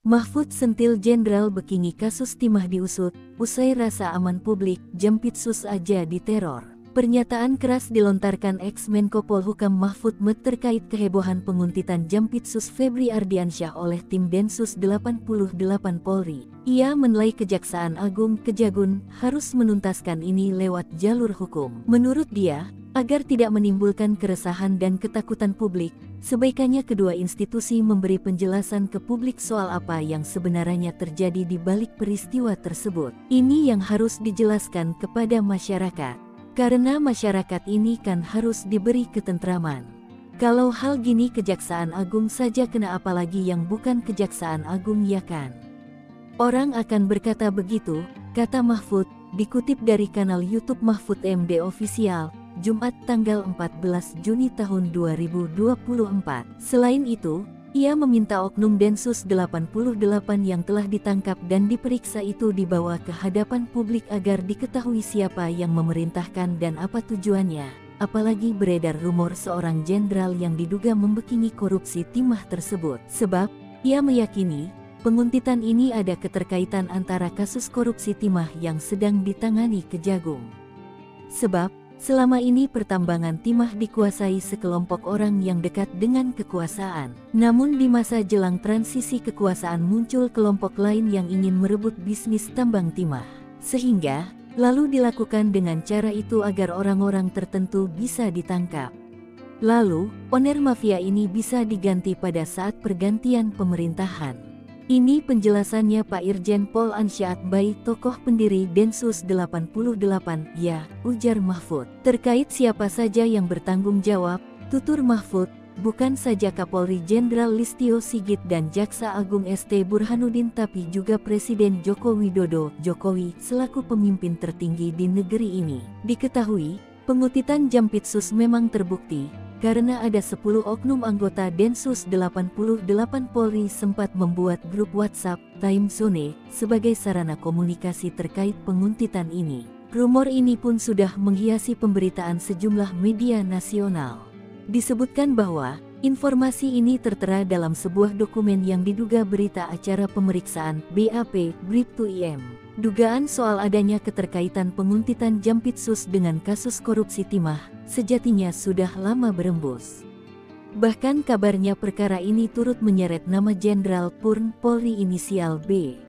Mahfud sentil Jenderal Bekini kasus timah diusut, usai rasa aman publik, Jampitsus aja diteror. Pernyataan keras dilontarkan ex-Menko Polhukam Mahfud M.T. terkait kehebohan penguntitan Jampitsus Febri Ardiansyah oleh tim Densus 88 Polri. Ia menilai Kejaksaan Agung Kejagun harus menuntaskan ini lewat jalur hukum. Menurut dia, agar tidak menimbulkan keresahan dan ketakutan publik, sebaiknya kedua institusi memberi penjelasan ke publik soal apa yang sebenarnya terjadi di balik peristiwa tersebut. Ini yang harus dijelaskan kepada masyarakat. Karena masyarakat ini kan harus diberi ketentraman. Kalau hal gini Kejaksaan Agung saja kena, apalagi yang bukan Kejaksaan Agung, ya kan? Orang akan berkata begitu, kata Mahfud, dikutip dari kanal YouTube Mahfud MD Official, Jumat tanggal 14 Juni tahun 2024. Selain itu, ia meminta oknum Densus 88 yang telah ditangkap dan diperiksa itu dibawa ke hadapan publik agar diketahui siapa yang memerintahkan dan apa tujuannya. Apalagi beredar rumor seorang jenderal yang diduga membekini korupsi timah tersebut. Sebab, ia meyakini, penguntitan ini ada keterkaitan antara kasus korupsi timah yang sedang ditangani Kejagung. Sebab, selama ini pertambangan timah dikuasai sekelompok orang yang dekat dengan kekuasaan. Namun di masa jelang transisi kekuasaan muncul kelompok lain yang ingin merebut bisnis tambang timah. Sehingga, lalu dilakukan dengan cara itu agar orang-orang tertentu bisa ditangkap. Lalu, oner mafia ini bisa diganti pada saat pergantian pemerintahan. Ini penjelasannya Pak Irjen Pol Ansyaat Bai, tokoh pendiri Densus 88, ya, ujar Mahfud. Terkait siapa saja yang bertanggung jawab, tutur Mahfud, bukan saja Kapolri Jenderal Listio Sigit dan Jaksa Agung ST Burhanuddin tapi juga Presiden Joko Widodo, Jokowi, selaku pemimpin tertinggi di negeri ini. Diketahui, penguntitan Jampitsus memang terbukti, karena ada 10 oknum anggota Densus 88 Polri sempat membuat grup WhatsApp, Time Zone, sebagai sarana komunikasi terkait penguntitan ini. Rumor ini pun sudah menghiasi pemberitaan sejumlah media nasional. Disebutkan bahwa, informasi ini tertera dalam sebuah dokumen yang diduga berita acara pemeriksaan BAP, Bribtu IM. Dugaan soal adanya keterkaitan penguntitan Jampitsus dengan kasus korupsi timah, sejatinya sudah lama berembus. Bahkan kabarnya perkara ini turut menyeret nama Jenderal Purn Polri inisial B.